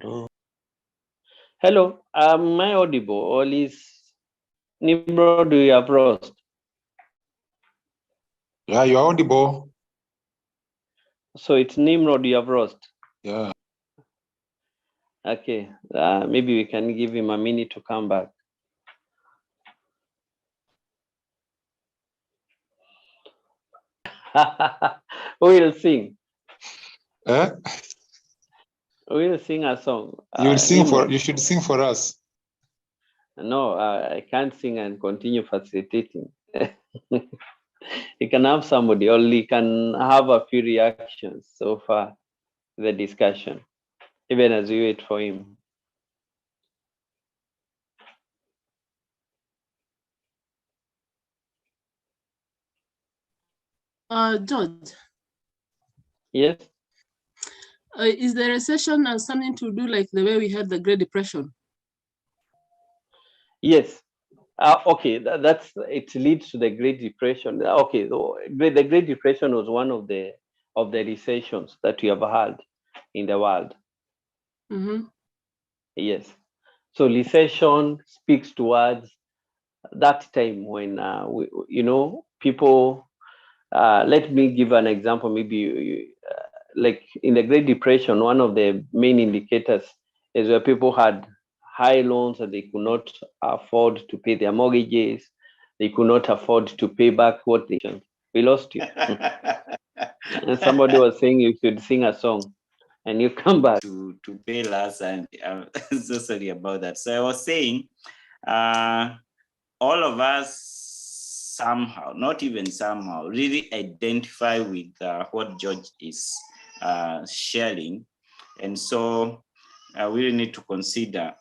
Oh, Hello, am I audible or is Nimrod you have lost? yeah, you're audible. So it's Nimrod you have lost. Yeah. Okay, maybe we can give him a minute to come back. We'll sing. Eh? We'll sing a song. You'll sing for. Nimrod. You should sing for us. No, I can't sing and continue facilitating. He can have somebody, or he can have a few reactions so far the discussion, even as we wait for him. George, Yes. is the recession something to do like the way we had the Great Depression? Yes. Okay, that's it leads to the Great Depression. Okay, the Great Depression was one of the recessions that we have had in the world. Mm-hmm. Yes. So recession speaks towards that time when people. Let me give an example. Maybe like in the Great Depression, one of the main indicators is where people had high loans and they could not afford to pay their mortgages. They could not afford to pay back what they. We lost you. And somebody was saying you should sing a song, and you come back. To bail us, and I'm so sorry about that. So I was saying, all of us somehow, not even somehow, really identify with what George is sharing, and so we really need to consider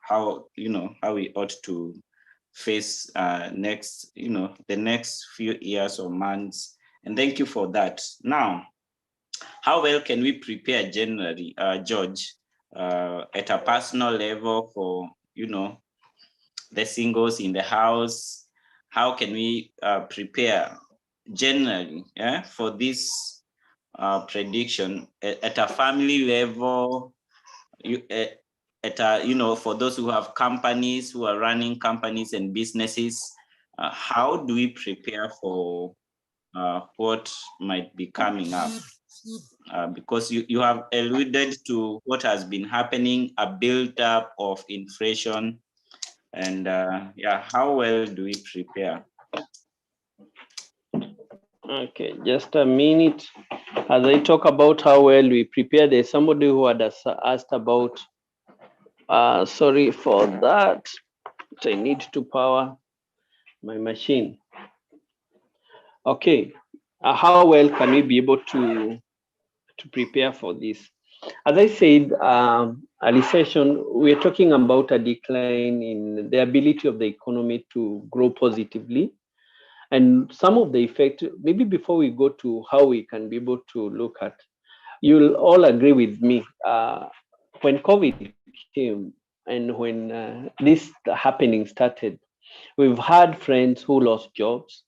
how we ought to face the next few years or months. And thank you for that. Now, how well can we prepare generally, George, at a personal level for, the singles in the house? How can we prepare generally for this prediction at a family level? For those who have companies, who are running companies and businesses, how do we prepare for what might be coming up? Because you have alluded to what has been happening, a build-up of inflation, and how well do we prepare? Okay, just a minute. As I talk about how well we prepare, there's somebody who had asked about. Sorry for that. I need to power my machine. Okay, how well can we be able to prepare for this? As I said, a recession, we're talking about a decline in the ability of the economy to grow positively. And some of the effect, maybe before we go to how we can be able to look at, you'll all agree with me. When COVID came and when this happening started, we've had friends who lost jobs,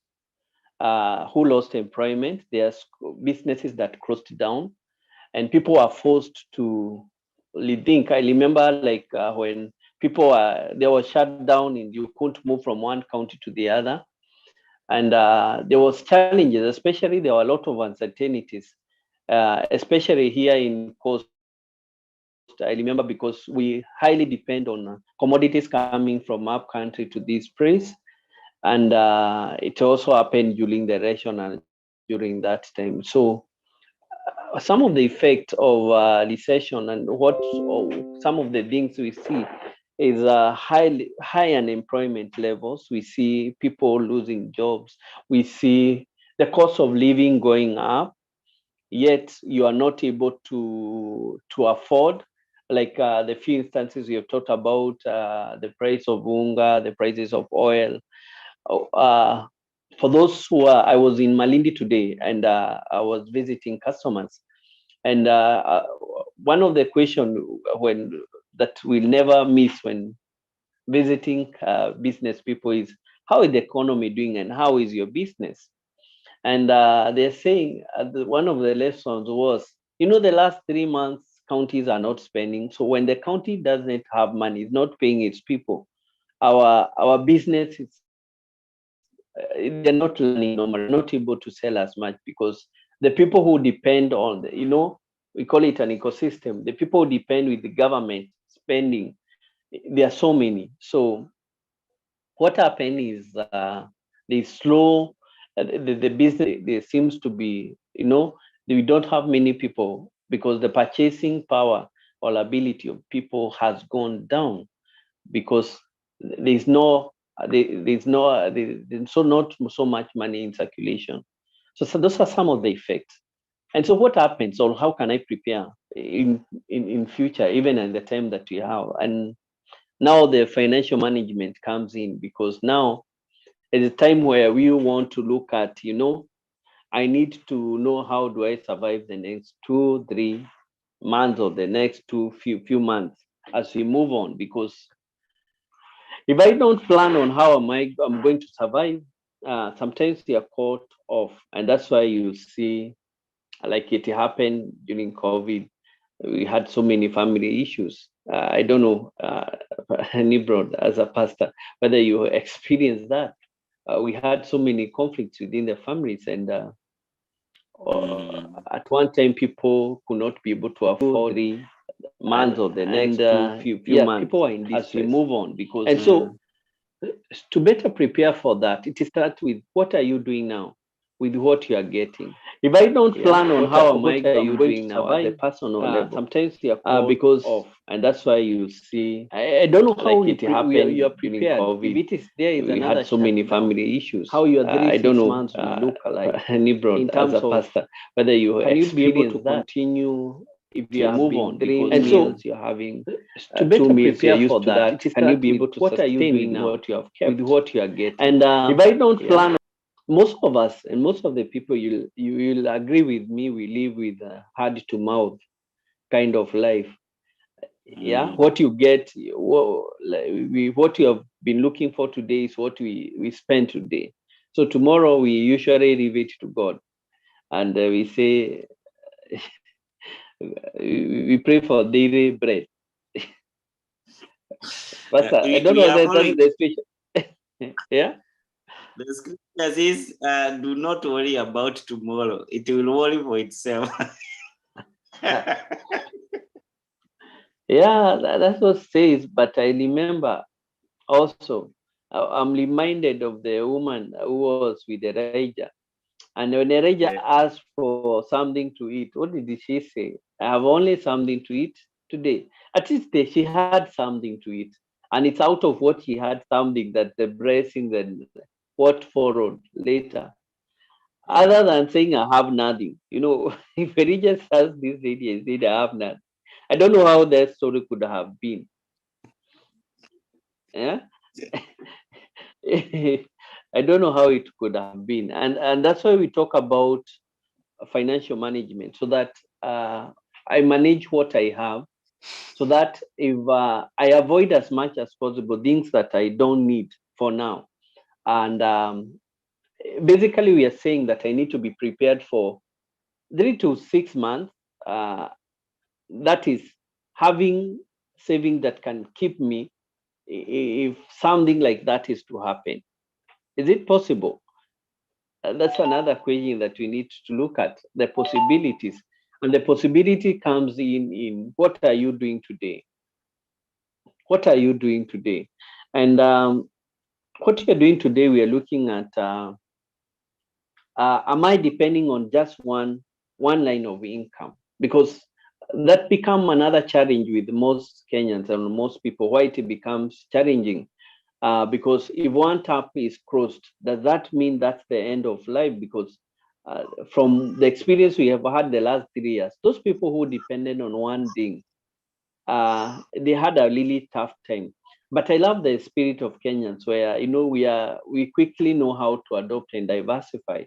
who lost employment. There's businesses that closed down, and people are forced to rethink. I remember like when people they were shut down and you couldn't move from one county to the other, and there was challenges. Especially there were a lot of uncertainties, especially here in Coast. I remember because we highly depend on commodities coming from up country to this place, and it also happened during the rational during that time. So some of the effect of recession and some of the things we see is high unemployment levels. We see people losing jobs. We see the cost of living going up, yet you are not able to afford. Like the few instances we have talked about, the price of unga, the prices of oil. Uh, for those who are, I was in Malindi today, and I was visiting customers, and one of the question when that we'll never miss when visiting business people is, how is the economy doing and how is your business? And they're saying one of the lessons was, the last 3 months counties are not spending. So when the county doesn't have money, it's not paying its people, our business is they're not learning normally, not able to sell as much because the people who depend on we call it an ecosystem. The people who depend with the government spending, there are so many. So what happened is they slow the business. There seems to be, we don't have many people because the purchasing power or ability of people has gone down because there's no there's not so much money in circulation. So those are some of the effects. And so what happens, or how can I prepare in future, even at the time that we have? And now the financial management comes in because now is a time where we want to look at, I need to know how do I survive the next 2-3 months or the next few months as we move on, because if I don't plan on how I'm going to survive, sometimes you are caught off. And that's why you see, like it happened during COVID, we had so many family issues. I don't know, Nimrod, as a pastor, whether you experienced that. We had so many conflicts within the families, and at one time, people could not be able to afford 3 months or the next few months. People are in distress as we move on, because and so to better prepare for that, it starts with what are you doing now with what you are getting. If I don't plan on how am I doing now as a personal level, sometimes you are because of, and that's why you see, I don't know how it happened. You are prepared. If it is there, is we had so many family issues. How your 3-6 months will look like in terms as a pastor, whether you can be able to continue. If you move on, and so you're having to better prepare for that. Can you be able to what are you doing now? What you have kept, with what you are getting. And if I don't plan, most of us and most of the people, you will agree with me, we live with a hand to mouth kind of life. Yeah, what you get, what you have been looking for today is what we spend today. So tomorrow we usually leave it to God, and we say we pray for daily bread. But I don't know that that's the special. Yeah. The scripture says, do not worry about tomorrow. It will worry for itself. Yeah, that's what it says. But I remember also, I'm reminded of the woman who was with Elijah. And when Elijah asked for something to eat, what did she say? I have only something to eat today. At least she had something to eat. And it's out of what she had something that the blessing and what followed later. Other than saying I have nothing, if Elijah asked this lady and said I have nothing, I don't know how that story could have been. Yeah. I don't know how it could have been. And that's why we talk about financial management, so that I manage what I have, so that if I avoid as much as possible things that I don't need for now. And basically, we are saying that I need to be prepared for 3 to 6 months. That is having saving that can keep me if something like that is to happen. Is it possible? That's another question that we need to look at, the possibilities. And the possibility comes in what are you doing today? What are you doing today? And what you're doing today, we are looking at, am I depending on just one line of income? Because that becomes another challenge with most Kenyans and most people, why it becomes challenging. Because if one tap is closed, does that mean that's the end of life? Because from the experience we have had the last 3 years, those people who depended on one thing, they had a really tough time. But I love the spirit of Kenyans, where we quickly know how to adopt and diversify.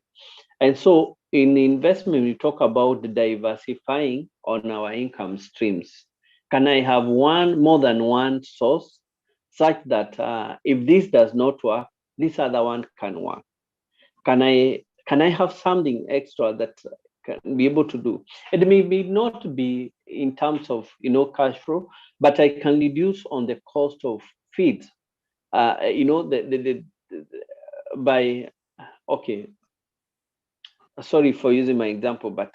And so in investment, we talk about diversifying on our income streams. Can I have more than one source, such that if this does not work, this other one can work? Can I have something extra that can be able to do? It may not be in terms of, cash flow, but I can reduce on the cost of feeds. By, okay, sorry for using my example, but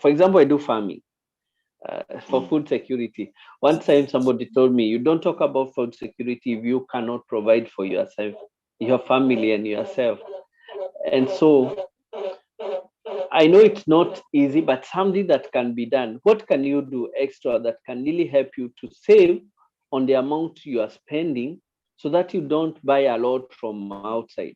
for example, I do farming for food security. One time somebody told me, you don't talk about food security if you cannot provide for yourself, your family, and yourself. And so I know it's not easy, but something that can be done. What can you do extra that can really help you to save on the amount you are spending, so that you don't buy a lot from outside?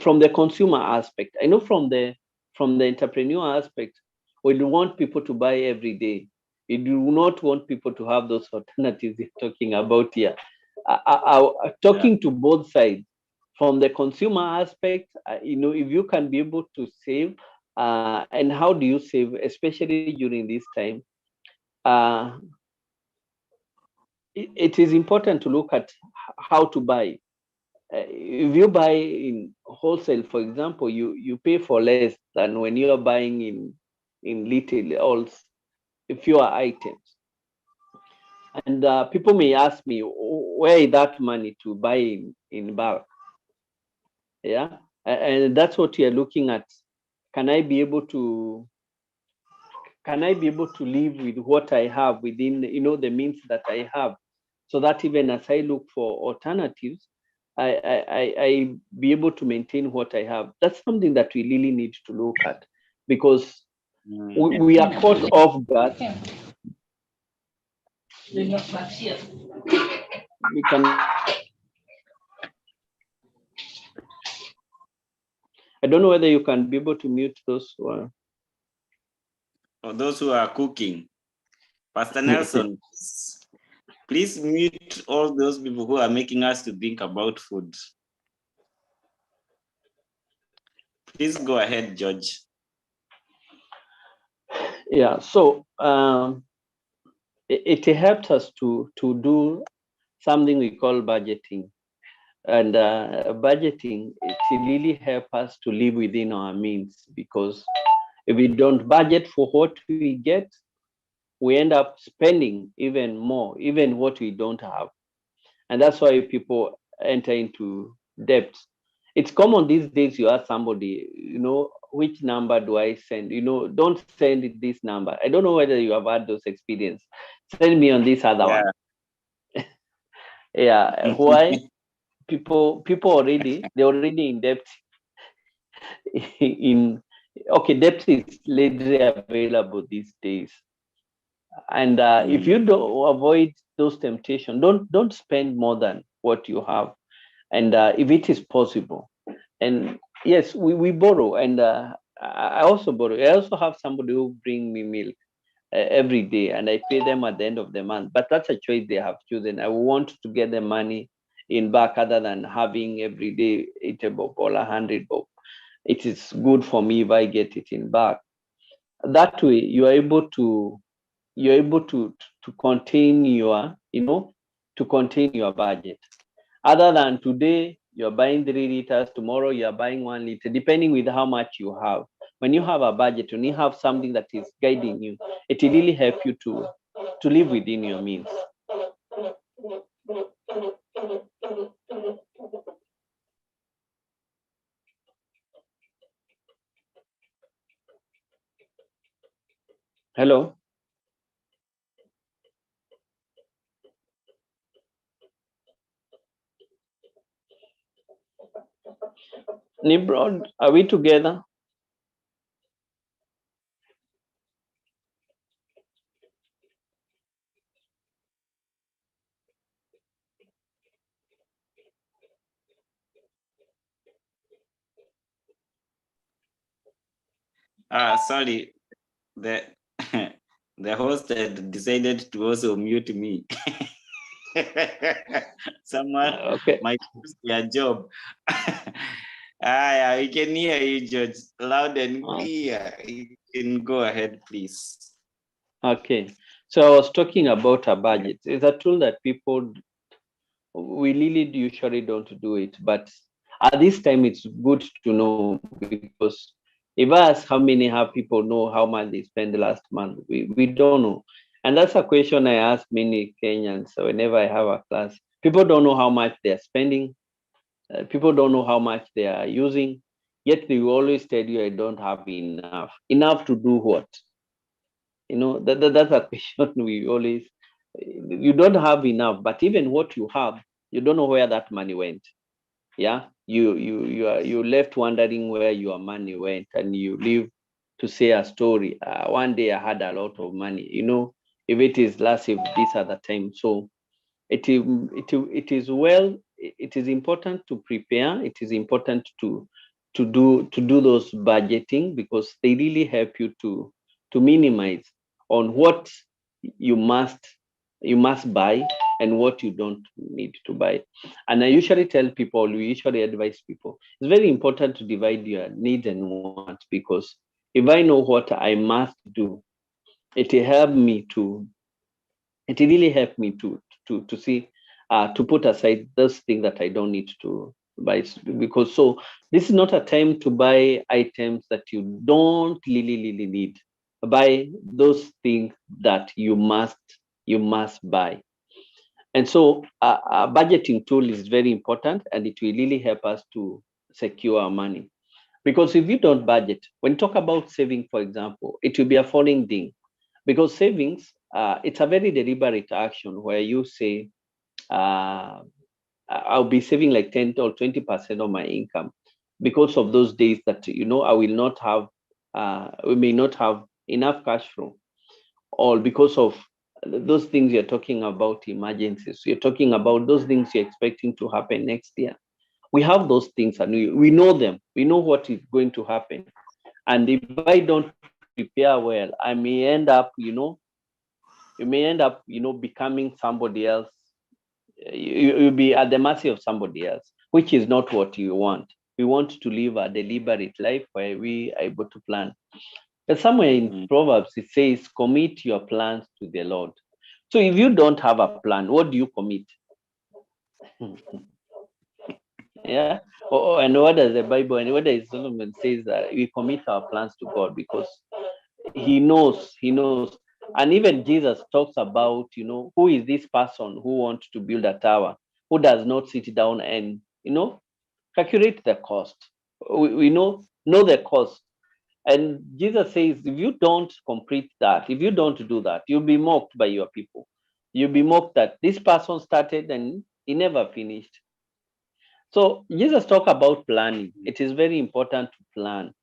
From the consumer aspect, I know from the entrepreneur aspect, we do want people to buy every day. We do not want people to have those alternatives you're talking about here. Talking to both sides. From the consumer aspect, if you can be able to save, and how do you save, especially during this time? It is important to look at how to buy. If you buy in wholesale, for example, you pay for less than when you are buying in little or fewer items. And people may ask me, where is that money to buy in bulk? Yeah, and that's what you're looking at. Can I be able to live with what I have within, the means that I have, so that even as I look for alternatives, I be able to maintain what I have. That's something that we really need to look at, because we are caught off guard. We can. I don't know whether you can be able to mute those who are. For those who are cooking, Pastor Nelson, please mute all those people who are making us to think about food. Please go ahead, George. Yeah, so it helped us to do something we call budgeting. And budgeting, it really helps us to live within our means, because if we don't budget for what we get, we end up spending even more, even what we don't have. And that's why people enter into debt. It's common these days, you ask somebody, which number do I send? Don't send this number. I don't know whether you have had those experiences. Send me on this other one. Yeah, why? People already, they're already in debt. Debt is readily available these days. And if you don't avoid those temptations, don't spend more than what you have. And if it is possible, and yes, we borrow, and I also borrow. I also have somebody who bring me milk every day, and I pay them at the end of the month. But that's a choice they have chosen. I want to get the money in back, other than having every day 80 bob or 100 bob. It is good for me if I get it in back. That way, you're able to contain your budget. Other than today, you're buying 3 liters, tomorrow you're buying 1 liter, depending with how much you have. When you have a budget, when you have something that is guiding you, it will really help you to live within your means. Hello? Nimrod, are we together? Sorry, the host had decided to also mute me. Someone might lose their job. We can hear you, George, loud and clear. You can go ahead, please. Okay, so I was talking about a budget. It's a tool that we really usually don't do it, but at this time it's good to know, because If I ask how many people know how much they spent the last month, we don't know. And that's a question I ask many Kenyans whenever I have a class. People don't know how much they're spending. People don't know how much they are using. Yet they will always tell you, I don't have enough. Enough to do what? That's a question we always, you don't have enough, but even what you have, you don't know where that money went. Yeah, you left wondering where your money went, and you live to say a story. One day I had a lot of money, if it is last, if this other time. So it is well, it is important to prepare. It is important to do those budgeting, because they really help you to minimize on what you must you must buy and what you don't need to buy. And I usually tell people, we usually advise people, it's very important to divide your needs and wants, because if I know what I must do, it help me to it really helped me to see, to put aside those things that I don't need to buy. Because so this is not a time to buy items that you don't really need. Buy those things that you must buy. And so a budgeting tool is very important, and it will really help us to secure our money. Because if you don't budget, when you talk about saving, for example, it will be a falling thing. Because savings, it's a very deliberate action where you say, uh, I'll be saving like 10 or 20% of my income, because of those days that I will not have, we may not have enough cash flow, or because of those things you're talking about, emergencies. You're talking about those things you're expecting to happen next year. We have those things, and we know them. We know what is going to happen. And if I don't prepare well, I may end up, becoming somebody else. You'll be at the mercy of somebody else, which is not what you want. We want to live a deliberate life where we are able to plan. But somewhere in Proverbs, it says, commit your plans to the Lord. So if you don't have a plan, what do you commit? Yeah. And what does the Bible, and what does Solomon says, that we commit our plans to God, because he knows. And even Jesus talks about, who is this person who wants to build a tower, who does not sit down and, calculate the cost. We know the cost. And Jesus says, if you don't complete that, if you don't do that, you'll be mocked by your people. You'll be mocked that this person started and he never finished. So Jesus talk about planning. It is very important to plan,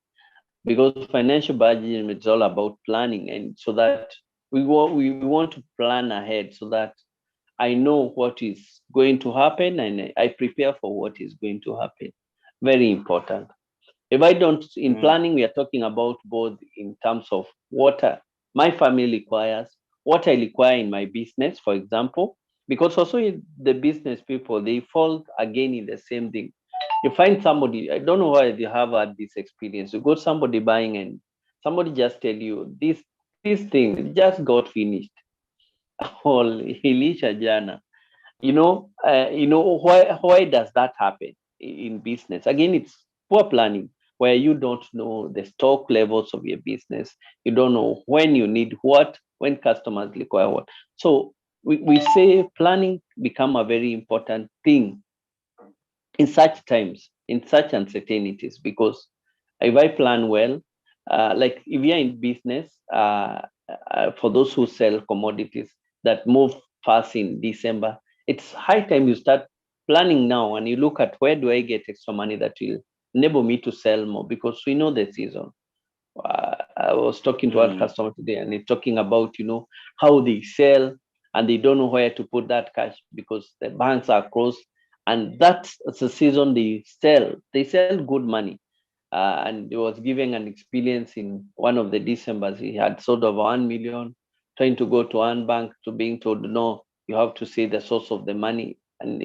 because financial budgeting is all about planning, and so that we want to plan ahead, so that I know what is going to happen, and I prepare for what is going to happen. Very important. If I don't, in planning, we are talking about both in terms of what my family requires, what I require in my business, for example, because also the business people, they fall again in the same thing. You find somebody, I don't know why you have had this experience. You got somebody buying, and somebody just tell you this thing just got finished. Or ilisha jana. Why does that happen in business? Again, it's poor planning, where you don't know the stock levels of your business. You don't know when you need what, when customers require what. So we say planning become a very important thing in such times, in such uncertainties, because if I plan well, like if you're in business, for those who sell commodities that move fast in December, it's high time you start planning now, and you look at, where do I get extra money that will enable me to sell more, because we know the season. I was talking to one customer today, and he's talking about, how they sell, and they don't know where to put that cash because the banks are closed. And that's the season they sell good money. And he was giving an experience in one of the Decembers. He had sold over 1 million, trying to go to one bank, to being told, no, you have to say the source of the money. And,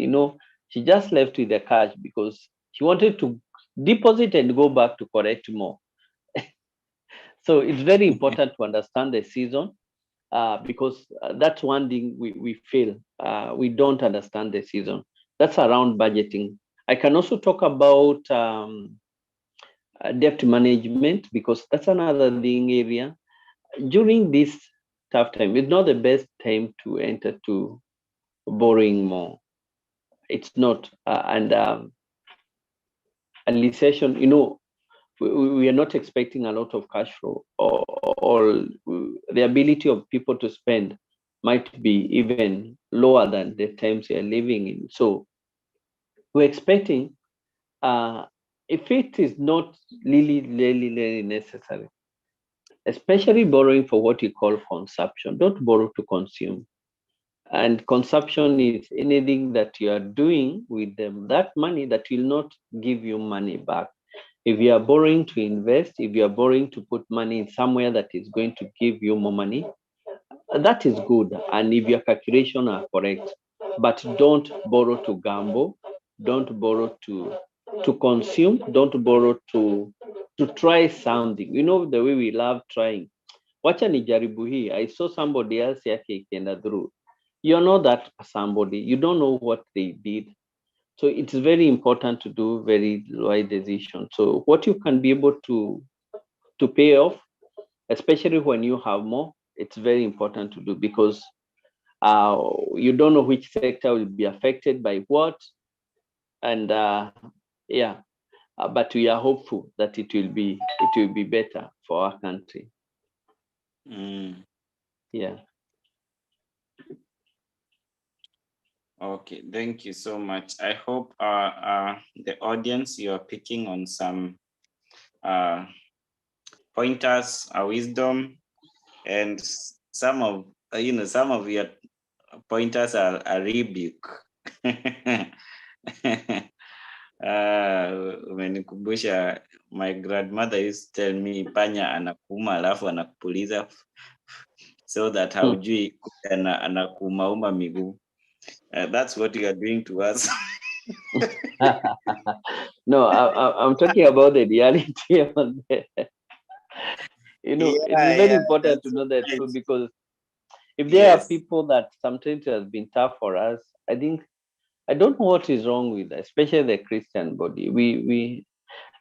she just left with the cash, because she wanted to deposit and go back to collect more. So it's very important to understand the season, because that's one thing we feel. We don't understand the season. That's around budgeting. I can also talk about debt management, because that's another thing area. During this tough time, it's not the best time to enter to borrowing more. It's not. And a recession, we are not expecting a lot of cash flow, or the ability of people to spend might be even lower than the times we are living in. So we're expecting, if it is not really necessary, especially borrowing for what you call consumption, don't borrow to consume. And consumption is anything that you are doing with them, that money that will not give you money back. If you are borrowing to invest, if you are borrowing to put money in somewhere that is going to give you more money, that is good. And if your calculations are correct, but don't borrow to gamble, don't borrow to consume, don't borrow to try something. The way we love trying. Wacha nijaribu hii. I saw somebody else yake ikienda through. You're not that somebody. You don't know what they did. So it's very important to do very right decisions. So what you can be able to pay off, especially when you have more, it's very important to do, because you don't know which sector will be affected by what. And yeah, but we are hopeful that it will be better for our country. Yeah. Okay, thank you so much. I hope the audience, you are picking on some pointers, wisdom, and some of your pointers are a rebuke. Umenikumbusha, my grandmother used to tell me, panya anakuuma alafu anakupuliza so that haujui anakuumauma miguu. That's what you are doing to us. No, I'm talking about the reality of it's very important to know that too, because if there are people that sometimes has been tough for us, I think, I don't know what is wrong with that, especially the Christian body.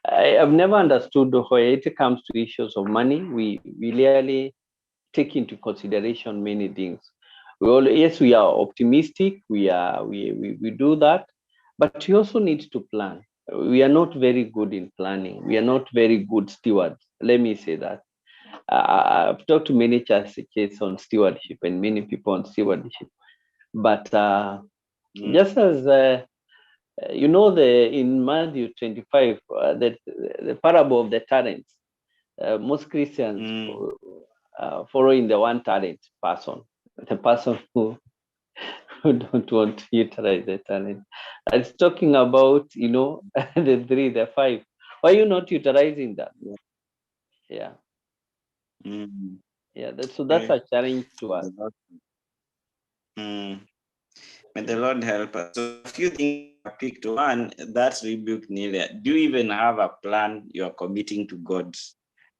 I have never understood why it comes to issues of money. We really take into consideration many things. Yes, we are optimistic. We do that, but we also need to plan. We are not very good in planning. We are not very good stewards. Let me say that. I've talked to many churches on stewardship and many people on stewardship, but just as in Matthew 25, the parable of the talents, most Christians following the one talent person, the person who don't want to utilize the talent. It's talking about, the 3, the 5. Why are you not utilizing that? Yeah. Yeah, that's a challenge to us. May the Lord help us. So a few things I picked. One, that's rebuke Nelia. Do you even have a plan you are committing to God?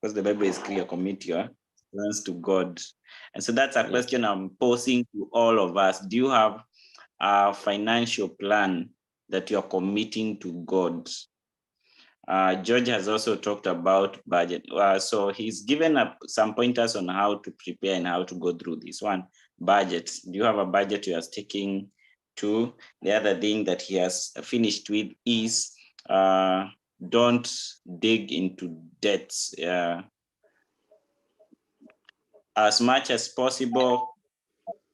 Because the Bible is clear, commit your plans to God. And so that's a question I'm posing to all of us. Do you have a financial plan that you're committing to God? George has also talked about budget. So he's given up some pointers on how to prepare and how to go through this one. Budget. Do you have a budget you are sticking to? The other thing that he has finished with is don't dig into debts. As much as possible,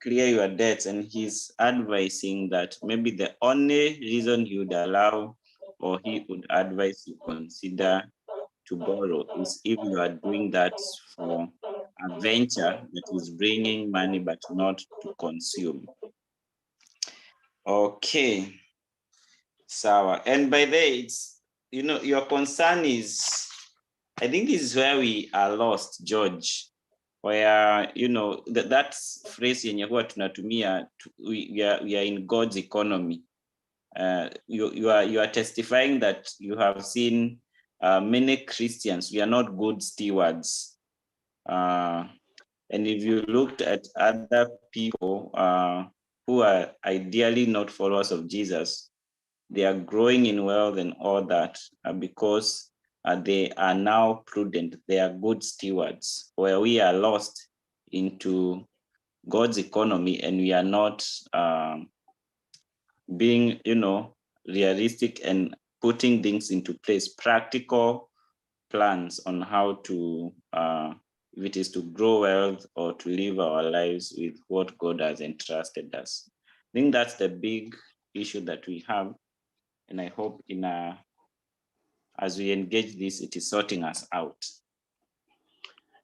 clear your debts. And he's advising that maybe the only reason he would allow, or he would advise you consider to borrow, is if you are doing that for a venture that is bringing money but not to consume. Okay, Sawa. And by the way, it's, your concern is, I think this is where we are lost, George, where, that phrase yenye huwa tunatumia, we are in God's economy. You are testifying that you have seen many Christians, we are not good stewards. And if you looked at other people who are ideally not followers of Jesus, they are growing in wealth and all that because they are now prudent. They are good stewards, where we are lost into God's economy and we are not being, realistic and putting things into place, practical plans on how to, if it is to grow wealth or to live our lives with what God has entrusted us. I think that's the big issue that we have. And I hope as we engage this, it is sorting us out.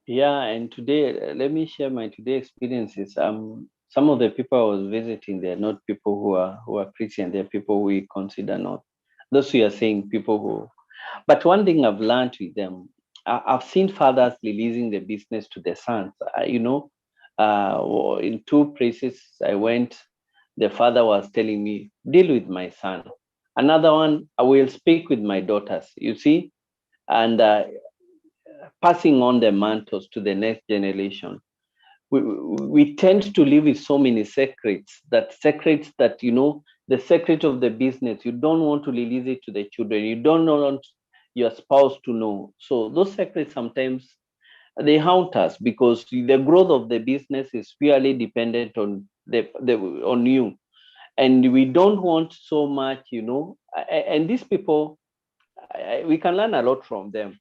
Yeah, and today, let me share my today experiences. Some of the people I was visiting, they're not people who are Christian. They're people we consider not. Those who are saying people who. But one thing I've learned with them, I've seen fathers releasing the business to their sons. In two places I went, the father was telling me, deal with my son. Another one, I will speak with my daughters. You see, and passing on the mantles to the next generation. We tend to live with so many secrets that the secret of the business, you don't want to release it to the children. You don't want your spouse to know. So those secrets sometimes they haunt us because the growth of the business is purely dependent on on you. And we don't want so much, and these people, we can learn a lot from them.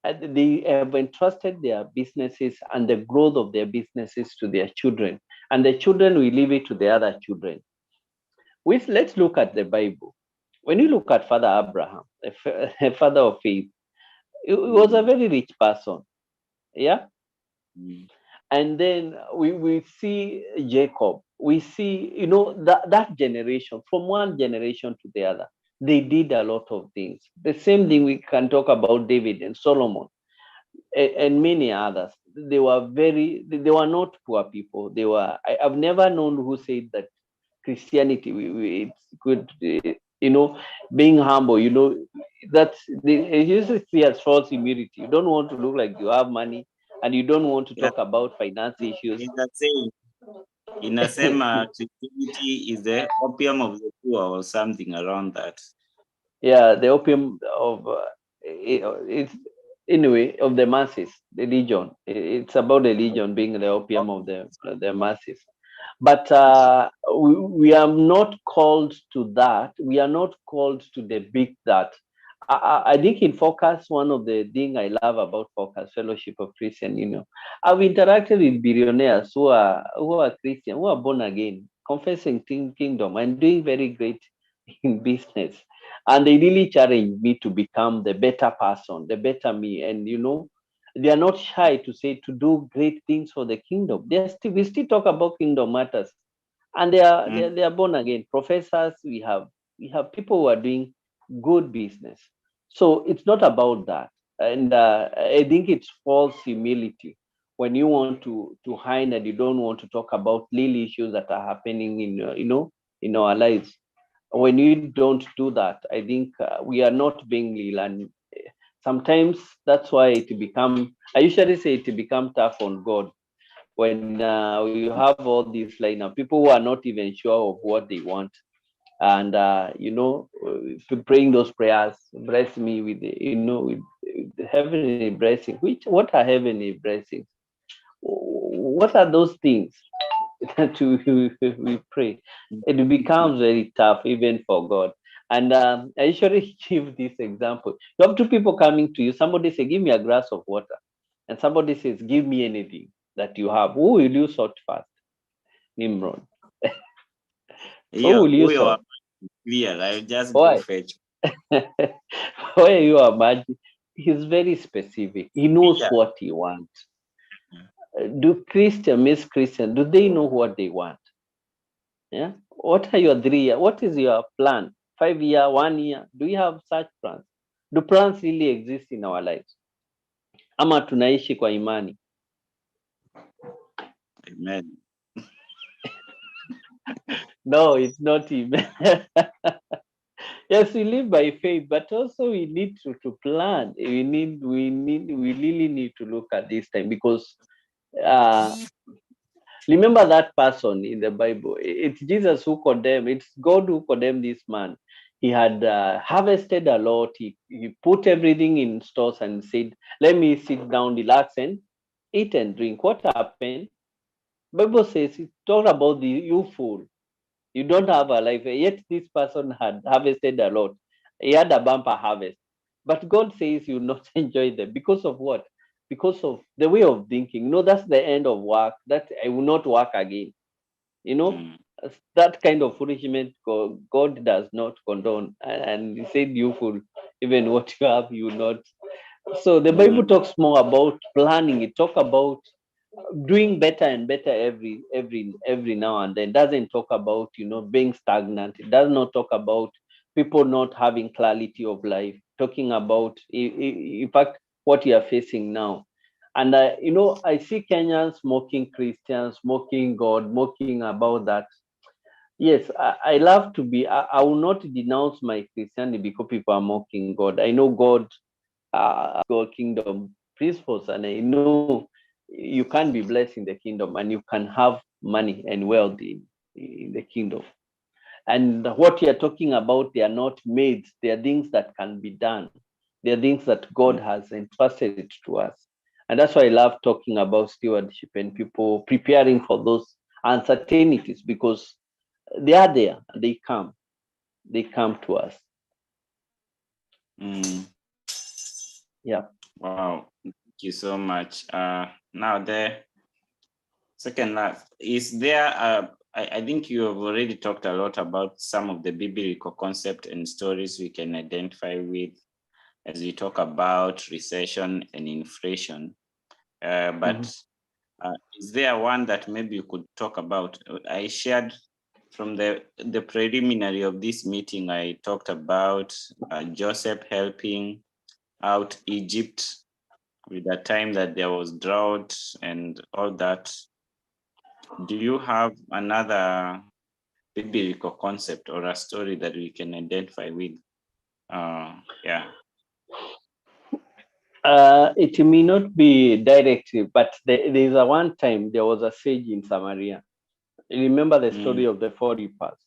They have entrusted their businesses and the growth of their businesses to their children, and the children will leave it to the other children. Let's look at the Bible. When you look at Father Abraham, a father of faith, he was a very rich person. Yeah. Mm. And then we see Jacob. We see, that generation, from one generation to the other, they did a lot of things. The same thing we can talk about David and Solomon and many others. They were not poor people. I've never known who said that Christianity, it's good, being humble, that's it usually see as false humility. You don't want to look like you have money, and you don't want to Yeah. talk about finance issues. Inasema Christianity is the opium of the poor or something around that. Yeah, the opium of it's anyway of the masses, religion. It's about religion being the opium of the masses. But we are not called to that. We are not called to the big that. I think in Focus, one of the things I love about Focus, Fellowship of Christian Union, I've interacted with billionaires who are Christian, who are born again, confessing kingdom and doing very great in business. And they really challenge me to become the better person, the better me. And they are not shy to say to do great things for the kingdom. We still talk about kingdom matters, and they are born again professors. We have people who are doing good business. So it's not about that, and I think it's false humility when you want to hide and you don't want to talk about real issues that are happening in our lives. When you don't do that, I think we are not being real, and sometimes that's why I usually say it become tough on God when you have all these lineup people who are not even sure of what they want, and praying those prayers, bless me with with heavenly blessing. What are heavenly blessings? What are those things that we pray? It becomes very tough even for God. And I usually give this example. You have two people coming to you. Somebody say, give me a glass of water. And somebody says, give me anything that you have. Who will you sort first? Nimrod. Who will you sort? Clear, I'll just go Why? fetch. Why you are mad? He's very specific. He knows what he wants. Do Miss Christian, do they know what they want? Yeah. What are your 3 years? What is your plan? 5 year, 1 year? Do you have such plans? Do plans really exist in our lives? Ama tunaishi kwa imani? Amen. No, it's not amen. Yes, we live by faith, but also we need to plan. We really need to look at this time, because remember that person in the Bible. It's Jesus who condemned. It's God who condemned this man. he had harvested a lot. He put everything in stores and said, let me sit down, relax, and eat and drink. What happened? Bible says, it talked about the you fool. You don't have a life. Yet this person had harvested a lot. He had a bumper harvest. But God says you not enjoy them. Because of what? Because of the way of thinking. That's the end of work. That I will not work again. Mm. That kind of foolishness God does not condone. And he said, you fool, even what you have, you not. So the Bible talks more about planning. It talk about doing better and better every now and then. It doesn't talk about being stagnant. It does not talk about people not having clarity of life. Talking about, in fact, what you are facing now. And I see Kenyans mocking Christians, mocking God, mocking about that. Yes, I love to be. I will not denounce my Christianity because people are mocking God. I know God, God kingdom principles, and I know you can be blessed in the kingdom, and you can have money and wealth in the kingdom. And what you're talking about, they are not made. They are things that can be done. They are things that God has entrusted to us. And that's why I love talking about stewardship and people preparing for those uncertainties, because they are there. They come to us. Mm. Yeah. Wow. Thank you so much. Now the second last, is there I think you have already talked a lot about some of the biblical concept and stories we can identify with as we talk about recession and inflation. But is there one that maybe you could talk about? I shared from the preliminary of this meeting, I talked about Joseph helping out Egypt with the time that there was drought and all that. Do you have another biblical concept or a story that we can identify with? Yeah. It may not be directly, but there's a one time there was a sage in Samaria. You remember the story of the 40 lepers,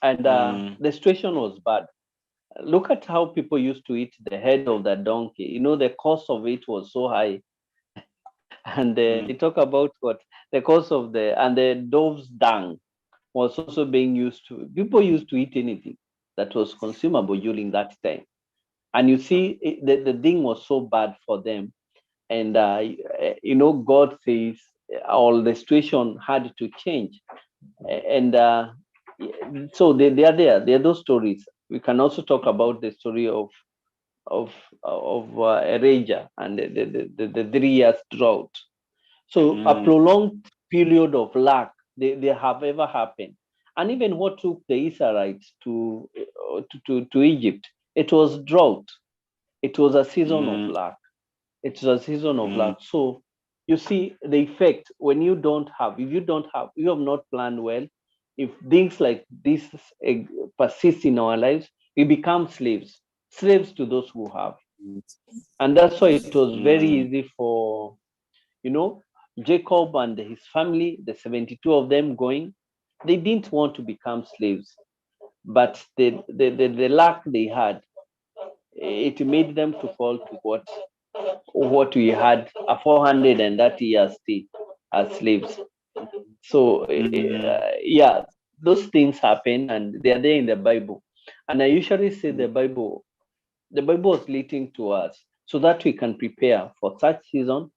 and the situation was bad. Look at how people used to eat the head of the donkey. The cost of it was so high, and they talk about what the cost of the dove's dung was also being used to. People used to eat anything that was consumable during that time, and you see, the thing was so bad for them. And God says all the situation had to change, and so they are there. There are those stories. We can also talk about the story of Elijah and the 3 years drought. So a prolonged period of lack they have ever happened, and even what took the Israelites to Egypt, it was drought. It was a season of lack. It's a season of luck. So you see the effect when you don't have, if you have not planned well, if things like this persist in our lives, we become slaves to those who have. And that's why it was very easy for, Jacob and his family, the 72 of them going, they didn't want to become slaves, but the luck they had, it made them to fall to what we had, a 430 years stay as slaves. So yeah, those things happen, and they are there in the Bible. And I usually say the Bible is leading to us so that we can prepare for such season,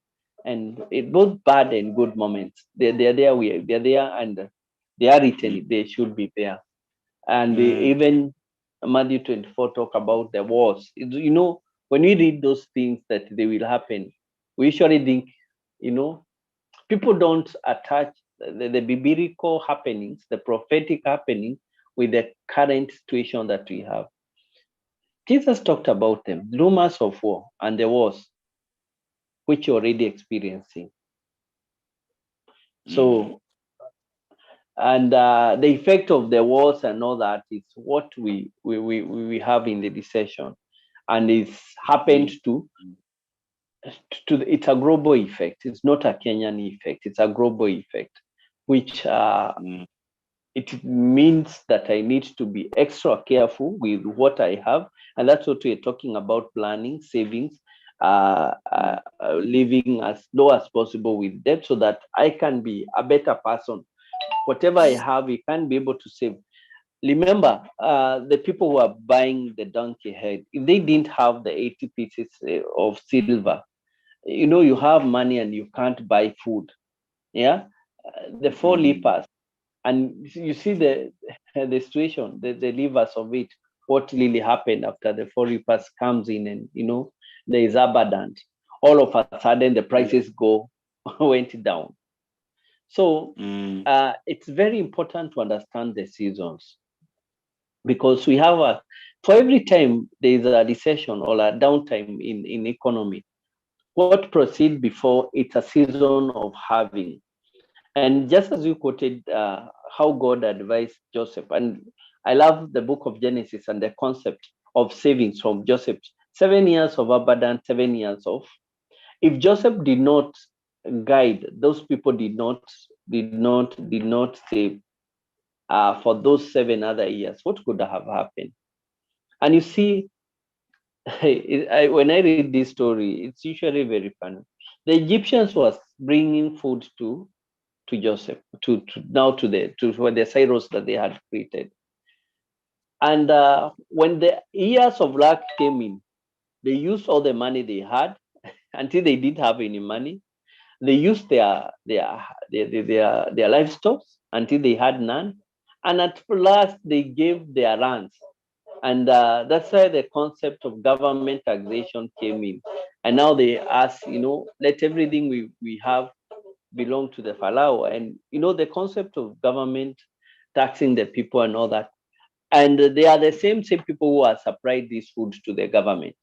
and both bad and good moments. They're there. They're there, and they are written. They should be there. And even Matthew 24 talk about the wars. When we read those things that they will happen, we usually think, people don't attach the biblical happenings, the prophetic happening, with the current situation that we have. Jesus talked about them, rumors of war and the wars, which you're already experiencing. So, and the effect of the wars and all that is what we have in the recession, and it's happened to it's a global effect. It's not a Kenyan effect. It's a global effect, which It means that I need to be extra careful with what I have. And that's what we're talking about: planning, savings, living as low as possible with debt so that I can be a better person. Whatever I have, I can be able to save. Remember, the people who are buying the donkey head, if they didn't have the 80 pieces of silver, you have money and you can't buy food. Yeah. The four lepers, and you see the situation, the levers of it, what really happened after the four lepers comes in, and there is abundant. All of a sudden the prices went down. So it's very important to understand the seasons, because we have for every time there is a recession or a downtime in economy, what proceeds before, it's a season of having. And just as you quoted how God advised Joseph, and I love the book of Genesis and the concept of savings from Joseph. 7 years of abundance, 7 years of. If Joseph did not guide, those people did not save for those 7 other years, what could have happened? And you see, when I read this story, it's usually very funny. The Egyptians was bringing food to Joseph, to the silos that they had created. And when the years of lack came in, they used all the money they had until they didn't have any money. They used their livestock until they had none, and at last they gave their lands. And that's why the concept of government taxation came in. And now they ask, let everything we have belong to the Pharaoh. And the concept of government taxing the people and all that. And they are the same people who are supplied these foods to the government.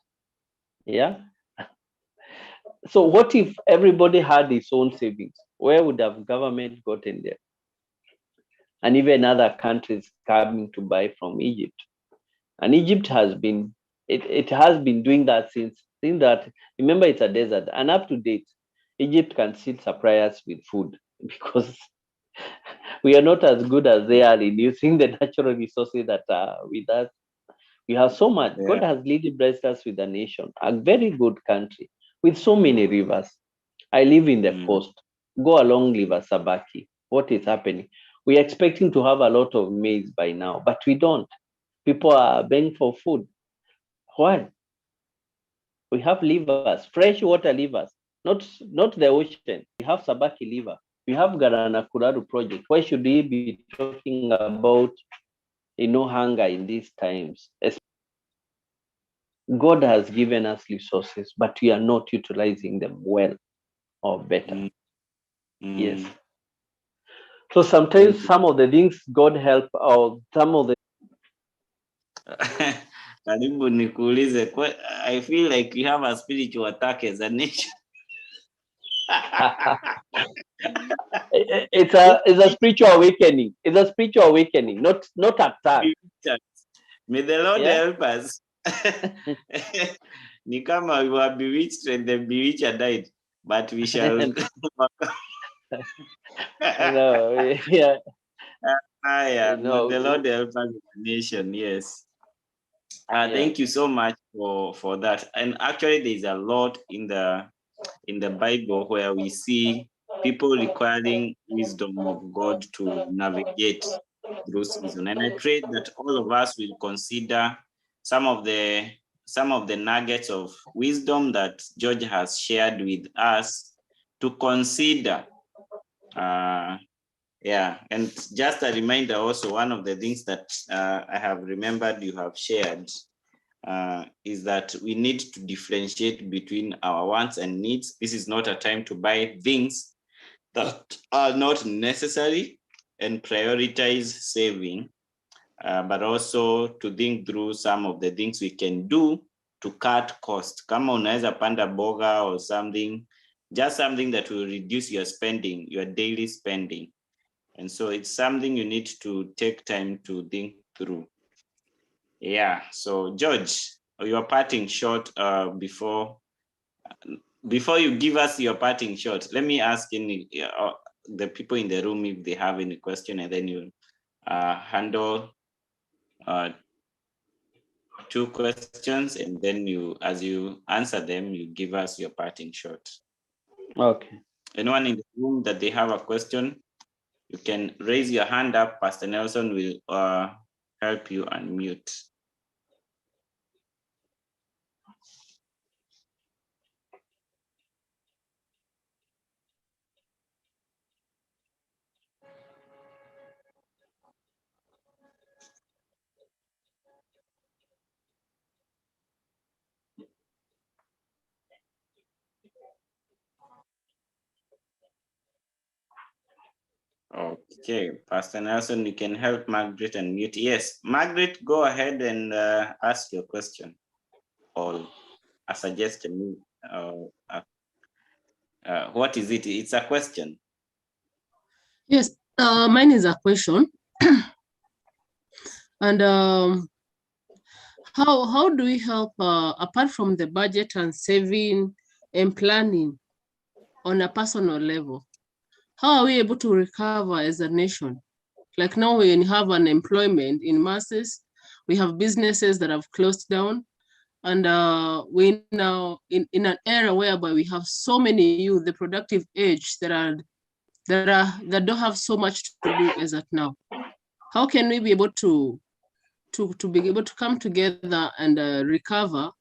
Yeah. So what if everybody had its own savings? Where would have government gotten there? And even other countries coming to buy from Egypt. And Egypt has been doing that since that. Remember, it's a desert, and up to date, Egypt can still supply us with food because we are not as good as they are in using the natural resources that are with us. We have so much. Yeah. God has literally blessed us with a nation, a very good country with so many rivers. I live in the coast. Go along River Sabaki. What is happening? We are expecting to have a lot of maize by now, but we don't. People are begging for food. Why? We have rivers, freshwater rivers, not the ocean. We have Sabaki River. We have Garanakuraru project. Why should we be talking about hunger in these times? God has given us resources, but we are not utilizing them well or better. Yes. So sometimes some of the things God help, or some of the Karibu nikuulize, I feel like we have a spiritual attack as a nation. It's a spiritual awakening. It's a spiritual awakening, not attack. May the Lord help us. Ni kama we were bewitched and the bewitcher died, but we shall. No, yeah. No, the Lord help us in the nation. Yes. Thank you so much for that. And actually, there's a lot in the Bible where we see people requiring wisdom of God to navigate through season. And I pray that all of us will consider some of the nuggets of wisdom that George has shared with us to consider. And just a reminder also, one of the things that I have remembered you have shared is that we need to differentiate between our wants and needs. This is not a time to buy things that are not necessary, and prioritize saving, but also to think through some of the things we can do to cut cost. Kama unaweza panda boga or something, just something that will reduce your spending, your daily spending. And so it's something you need to take time to think through. Yeah. So George, your parting shot before you give us your parting shot, let me ask the people in the room if they have any question, and then handle 2 questions, and then as you answer them, you give us your parting shot. Okay. Anyone in the room that they have a question, you can raise your hand up. Pastor Nelson will help you unmute. Okay, Pastor Nelson, you can help Margaret unmute. Yes, Margaret, go ahead and ask your question or a suggestion. What is it? It's a question. Yes, mine is a question. And how do we help, apart from the budget and saving and planning on a personal level? How are we able to recover as a nation? Like now we have unemployment in masses, we have businesses that have closed down, and we're now in an era whereby we have so many youth, the productive age, that don't have so much to do as at now. How can we be able to be able to come together and recover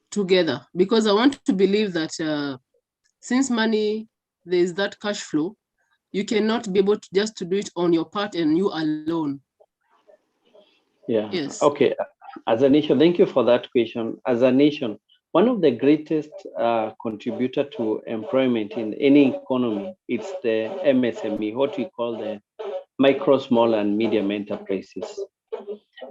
together? Because I want to believe that since money, there is that cash flow, you cannot be able to just to do it on your part and you alone. Yeah. Yes. Okay. As a nation, thank you for that question. As a nation, one of the greatest contributor to employment in any economy, it's the MSME, what we call the micro, small, and medium enterprises.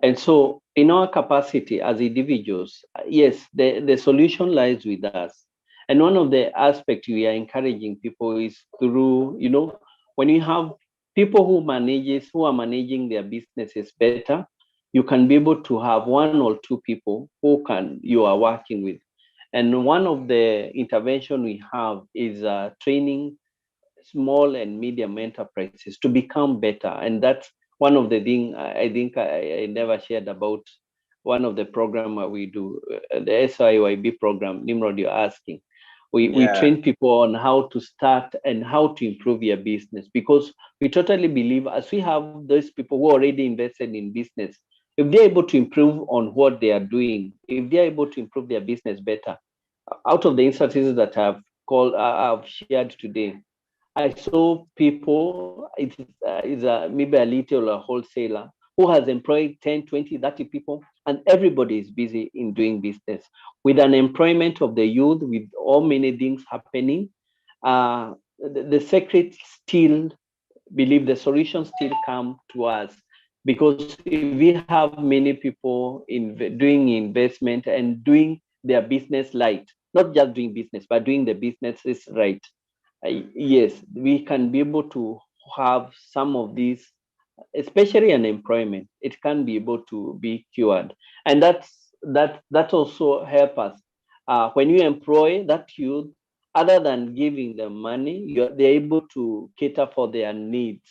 And so in our capacity as individuals, yes, the solution lies with us. And one of the aspects we are encouraging people is through, when you have people who are managing their businesses better, you can be able to have 1 or 2 people you are working with. And one of the intervention we have is training small and medium enterprises to become better. And that's one of the things I think I never shared about one of the program we do, the SIYB program, Nimrod, you're asking. We train people on how to start and how to improve your business, because we totally believe as we have those people who are already invested in business, if they're able to improve on what they are doing, if they're able to improve their business better, out of the instances that I've shared today, I saw people, maybe a little wholesaler who has employed 10, 20, 30 people, and everybody is busy in doing business. With an employment of the youth, with all many things happening, the secret still believe the solution still come to us, because if we have many people doing investment and doing their business right, not just doing business, but doing the businesses right, yes, we can be able to have some of these, especially unemployment, it can be able to be cured. And that also help us. When you employ that youth, other than giving them money, they're able to cater for their needs.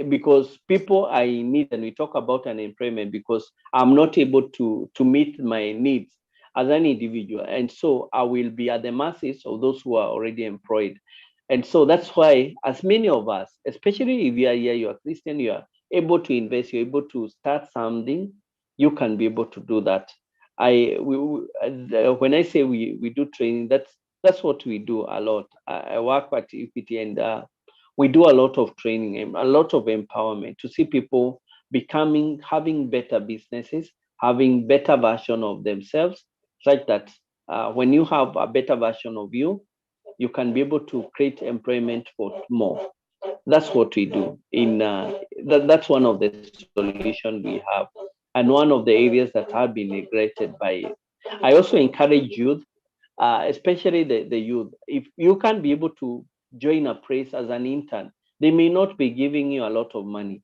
Because people are in need, and we talk about unemployment because I'm not able to meet my needs as an individual, and so I will be at the mercy of those who are already employed. And so that's why, as many of us, especially if you are here, you are Christian, you are able to invest, you're able to start something, you can be able to do that. When I say we do training, that's what we do a lot. I work at EPT, and we do a lot of training and a lot of empowerment to see people having better businesses, having better version of themselves, such that when you have a better version of you, you can be able to create employment for more. That's what we do. That's one of the solutions we have, and one of the areas that have been neglected by. I also encourage youth, especially the youth. If you can be able to join a place as an intern, they may not be giving you a lot of money,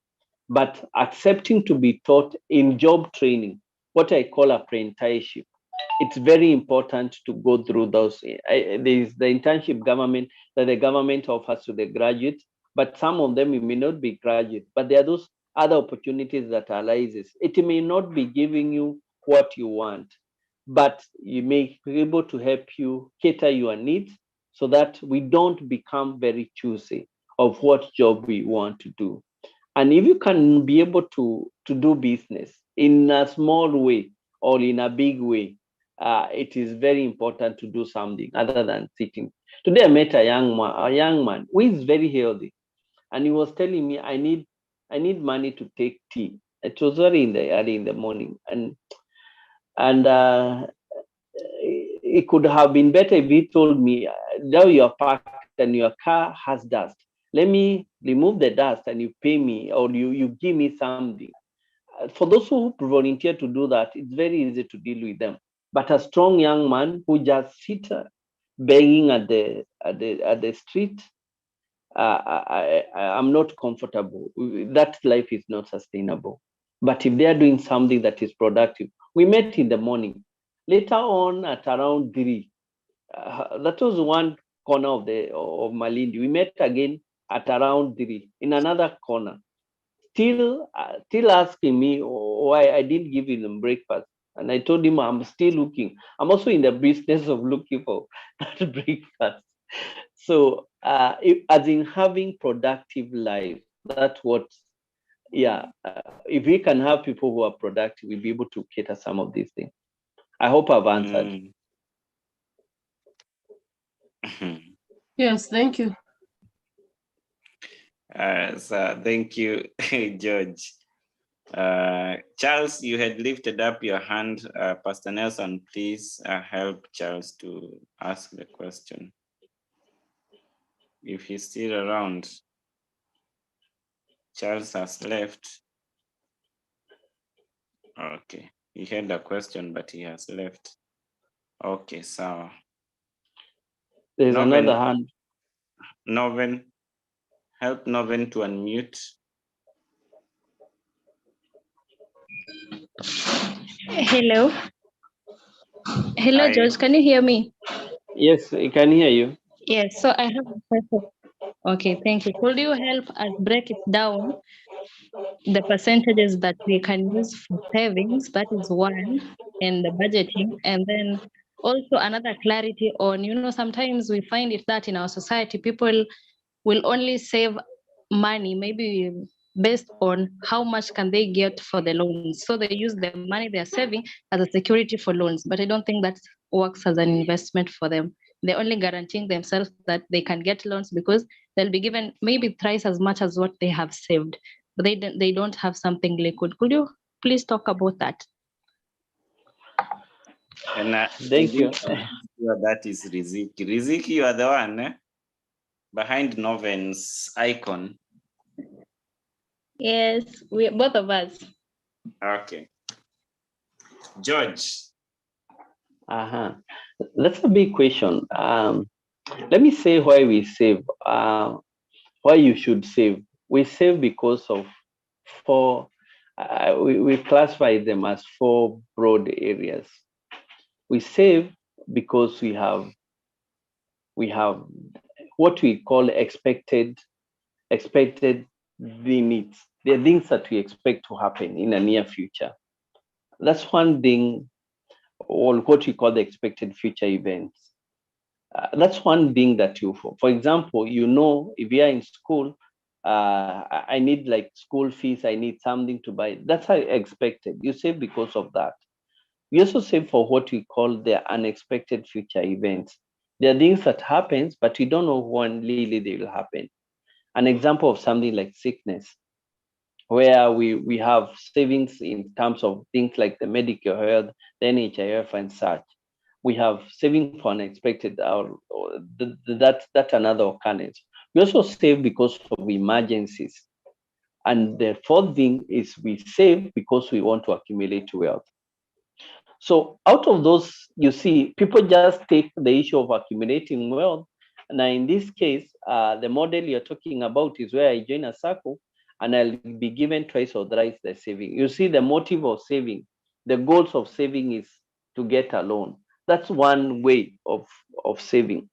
but accepting to be taught in job training, what I call apprenticeship, it's very important to go through those. There is the internship government that the government offers to the graduates, but some of them it may not be graduate, but there are those other opportunities that arises. It may not be giving you what you want, but you may be able to help you cater your needs so that we don't become very choosy of what job we want to do. And if you can be able to do business in a small way or in a big way, it is very important to do something other than sitting. Today I met a young man who is very healthy, and he was telling me, I need money to take tea. It was very early in the morning, and it could have been better if he told me, now you're parked and your car has dust. Let me remove the dust and you pay me, or you give me something. For those who volunteer to do that, it's very easy to deal with them. But a strong young man who just sit begging at the street, I'm not comfortable. That life is not sustainable. But if they are doing something that is productive, we met in the morning. Later on, at around 3, that was one corner of Malindi. We met again at around 3 in another corner. Still asking me why I didn't give him breakfast. And I told him I'm still looking. I'm also in the business of looking for that breakfast. So as in having productive life, that's what, if we can have people who are productive, we'll be able to cater some of these things. I hope I've answered. Yes, thank you. So thank you, George. Charles, you had lifted up your hand. Pastor Nelson, please help Charles to ask the question, if he's still around. Charles has left. Okay, he had a question, but he has left. Okay, so there's another hand. Noven, help Noven to unmute. Hello. Hello, Hi. George. Can you hear me? Yes, I can hear you. Yes. So I have a question. Okay, thank you. Could you help us break it down, the percentages that we can use for savings? That is one, and the budgeting, and then also another clarity on, sometimes we find it that in our society, people will only save money, maybe based on how much can they get for the loans. So they use the money they're saving as a security for loans, but I don't think that works as an investment for them. They're only guaranteeing themselves that they can get loans because they'll be given maybe thrice as much as what they have saved, but they don't have something liquid. Could you please talk about that? And thank you. That is Riziki. Riziki, you are the one behind Noven's icon. Yes, we both of us. Okay. George. That's a big question. Let me say why we save, why you should save. We save because of four, we classify them as 4 broad areas. We save because we have what we call expected limits. There are things that we expect to happen in the near future. That's one thing, or what we call the expected future events. That's one thing that you, for example, if you are in school, I need like school fees, I need something to buy. That's how expected. You save because of that. We also save for what we call the unexpected future events. There are things that happens, but we don't know when really they will happen. An example of something like sickness, where we have savings in terms of things like the medical health, the NHIF and such. We have saving for unexpected, that's another occurrence. We also save because of emergencies. And the 4th thing is we save because we want to accumulate wealth. So out of those, you see, people just take the issue of accumulating wealth. Now, in this case, the model you're talking about is where I join a circle and I'll be given twice or thrice the saving. You see, the motive of saving, the goals of saving is to get a loan. That's one way of saving.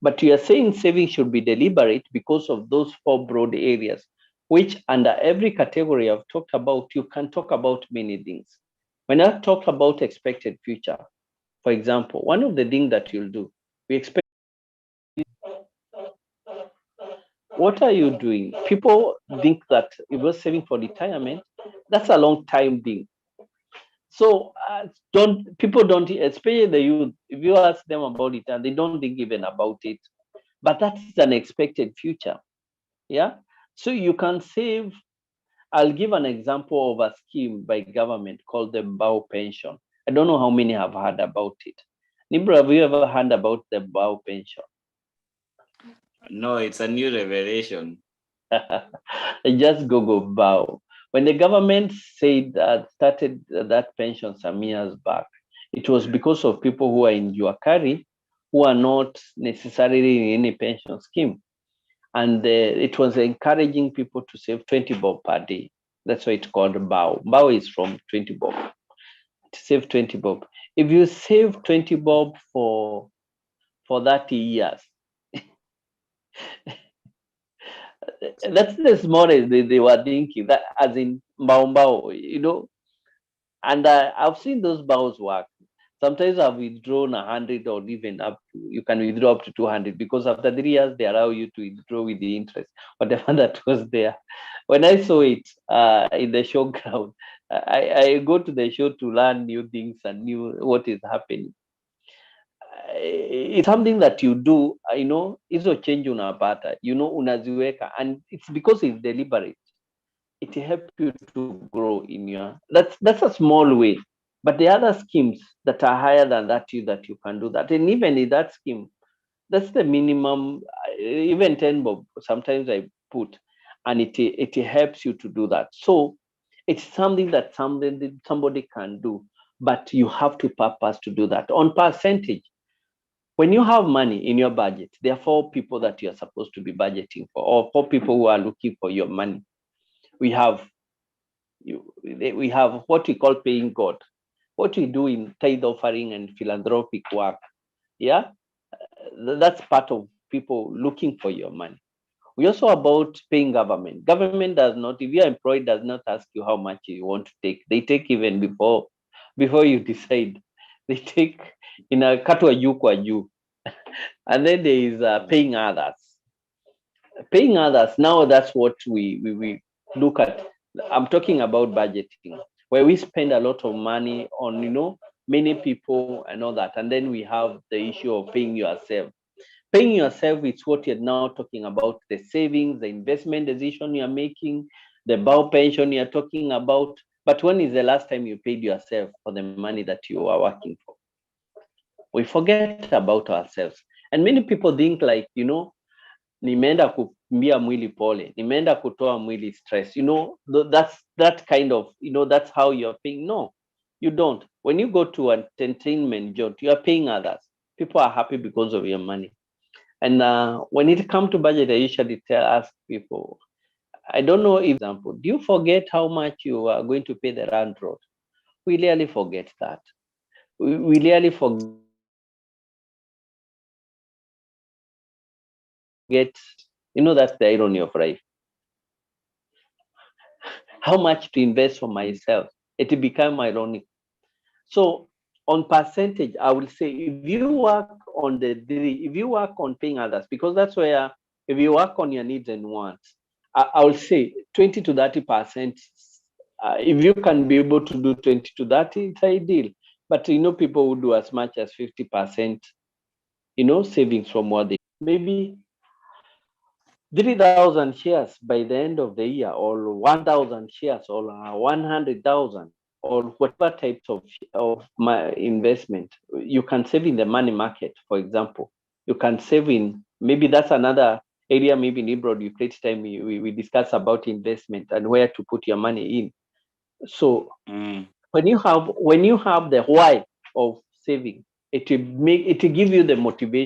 But you are saying saving should be deliberate because of those 4 broad areas, which under every category I've talked about, you can talk about many things. When I talk about expected future, for example, one of the things that you'll do, we expect. What are you doing? People think that if you're saving for retirement, that's a long time thing. So people don't, especially the youth, if you ask them about it, and they don't think even about it. But that's an expected future. Yeah. So you can save. I'll give an example of a scheme by government called the Bao pension. I don't know how many have heard about it. Nibra, have you ever heard about the Bao pension? No, it's a new revelation. Just Google Bao. When the government said started that pension some years back, it was because of people who are in Juakari who are not necessarily in any pension scheme. And it was encouraging people to save 20 bob per day. That's why it's called Bao. Bao is from 20 bob. To save 20 bob. If you save 20 bob for 30 years, that's the smallest they were thinking, that as in bao, you know. And I've seen those baos work. Sometimes I've withdrawn 100 or even up to, you can withdraw up to 200 because after 3 years, they allow you to withdraw with the interest, whatever that was there. When I saw it in the showground, I go to the show to learn new things and new what is happening. It's something that you do, you know, hizo change unapata, you know, unaziweka, and it's because it's deliberate. It helps you to grow in your, that's a small way. But the other schemes that are higher than that you can do that. And even in that scheme, that's the minimum, even 10 bob, sometimes I put, and it helps you to do that. So it's something that somebody can do, but you have to purpose to do that. On percentage, when you have money in your budget, there are 4 people that you're supposed to be budgeting for, or 4 people who are looking for your money. We have what we call paying God, what we do in tithe offering and philanthropic work. Yeah, that's part of people looking for your money. We also about paying government. Government does not, if you're employed, does not ask you how much you want to take. They take even before you decide. They take in a katwa juu kwa juu. And then there is paying others. Paying others, now that's what we look at. I'm talking about budgeting, where we spend a lot of money on, you know, many people and all that. And then we have the issue of paying yourself. Paying yourself is what you're now talking about, the savings, the investment decision you're making, the Bao pension you're talking about. But when is the last time you paid yourself for the money that you are working for? We forget about ourselves. And many people think like, you know, nimeenda kumbia mwili pole, nimeenda kutoa mwili stress, you know, that's that kind of, you know, that's how you're paying. No, you don't. When you go to an entertainment job, you are paying others. People are happy because of your money. And when it comes to budget, I usually ask people, I don't know, example, do you forget how much you are going to pay the rent road? We rarely forget that. We rarely forget, you know, that's the irony of life. How much to invest for myself? It become ironic. So on percentage, I will say if you work on if you work on paying others, because that's where, if you work on your needs and wants, I will say 20 to 30%. If you can be able to do 20 to 30, it's ideal. But you know, people would do as much as 50%, you know, savings from what they, maybe 3,000 shares by the end of the year, or 1,000 shares, or 100,000, or whatever types of my investment. You can save in the money market, for example. You can save in, maybe that's another area, maybe in Ibroad, you create time, we discuss about investment and where to put your money in. So when you have the why of saving, it will give you the motivation.